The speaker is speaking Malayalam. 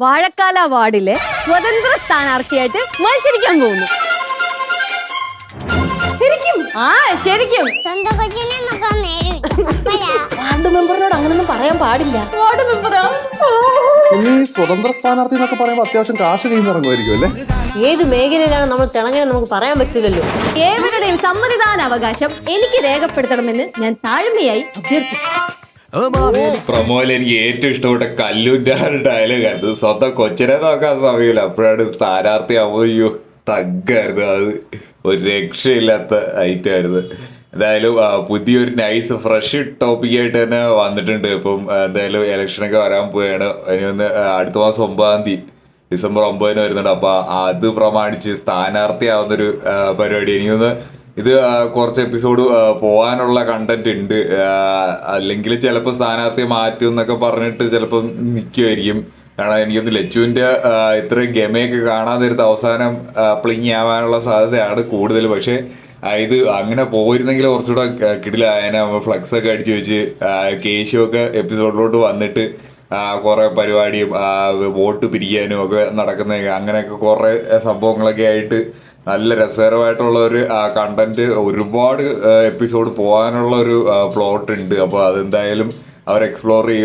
വാഴക്കാല വാർഡിലെ സ്വതന്ത്ര സ്ഥാനാർത്ഥിയായിട്ട് മത്സരിക്കാൻ പോകുന്നു. ശരിക്കും? ആ ശരിക്കും. സ്വന്തം കൊച്ചിനെ നോക്കാൻ നേരില്ല. വാർഡ് മെമ്പറിനോട് അങ്ങനൊന്നും പറയാൻ പാടില്ല. വാർഡ് മെമ്പറാ? ഇനി സ്വതന്ത്ര സ്ഥാനാർത്ഥി എന്നൊക്കെ പറയുമ്പോൾ അത്യാവശ്യം കാശ് കയ്യിൽ ഇറങ്ങുമായിരിക്കും അല്ലേ? ഏത് മേഖലയിലാണ് നമ്മൾ തിളങ്ങുന്നത് നമുക്ക് പറയാൻ പറ്റില്ലല്ലോ. ഏവരുടെയും സമ്മതിദാന അവകാശം എനിക്ക് രേഖപ്പെടുത്തണമെന്ന് ഞാൻ താഴ്മയായി അഭ്യർത്ഥിക്കുന്നു. പ്രൊമോയിൽ എനിക്ക് ഏറ്റവും ഇഷ്ടപ്പെട്ട കല്ലുൻ്റെ ഡയലോഗ് ആയിരുന്നു. സ്വന്തം കൊച്ചിനെ നോക്കാൻ സമയമില്ല, അപ്പോഴാണ് സ്ഥാനാർത്ഥി ആവുകയോ തഗ്ഗായിരുന്നു. അത് ഒരു രക്ഷയില്ലാത്ത ഐറ്റമായിരുന്നു. എന്തായാലും പുതിയൊരു നൈസ് ഫ്രഷ് ടോപ്പിക്കായിട്ട് തന്നെ വന്നിട്ടുണ്ട്. ഇപ്പം എന്തായാലും ഇലക്ഷനൊക്കെ വരാൻ പോവുകയാണ്. ഇനി ഒന്ന് അടുത്ത മാസം 9-ാം തീയതി ഡിസംബർ 9-ന് വരുന്നുണ്ട്. അപ്പോൾ അത് പ്രമാണിച്ച് സ്ഥാനാർത്ഥിയാവുന്നൊരു പരിപാടി. എനിക്കൊന്ന് ഇത് കുറച്ച് എപ്പിസോഡ് പോകാനുള്ള കണ്ടന്റ് ഉണ്ട്. അല്ലെങ്കിൽ ചിലപ്പോൾ സ്ഥാനാർത്ഥിയെ മാറ്റും എന്നൊക്കെ പറഞ്ഞിട്ട് ചിലപ്പോൾ നിൽക്കുമായിരിക്കും. കാരണം എനിക്കൊന്ന് ലച്ചുവിൻ്റെ ഇത്രയും ഗമയൊക്കെ കാണാൻ നേരത്ത് അവസാനം പ്ലിങ് ആവാനുള്ള സാധ്യതയാണ് കൂടുതൽ. പക്ഷേ ഇത് അങ്ങനെ പോയിരുന്നെങ്കിൽ കുറച്ചുകൂടെ കിടിലായനെ. ഫ്ലക്സ് ഒക്കെ അടിച്ചു വെച്ച് കേശുവൊക്കെ എപ്പിസോഡിലോട്ട് വന്നിട്ട് കുറേ പരിപാടിയും വോട്ട് പിരിക്കാനും ഒക്കെ നടക്കുന്ന അങ്ങനെയൊക്കെ കുറേ സംഭവങ്ങളൊക്കെ ആയിട്ട് നല്ല രസകരമായിട്ടുള്ള ഒരു കണ്ടന്റ്, ഒരുപാട് എപ്പിസോഡ് പോകാനുള്ള ഒരു പ്ലോട്ട് ഉണ്ട്. അപ്പോൾ അതെന്തായാലും അവർ എക്സ്പ്ലോർ ചെയ്യും.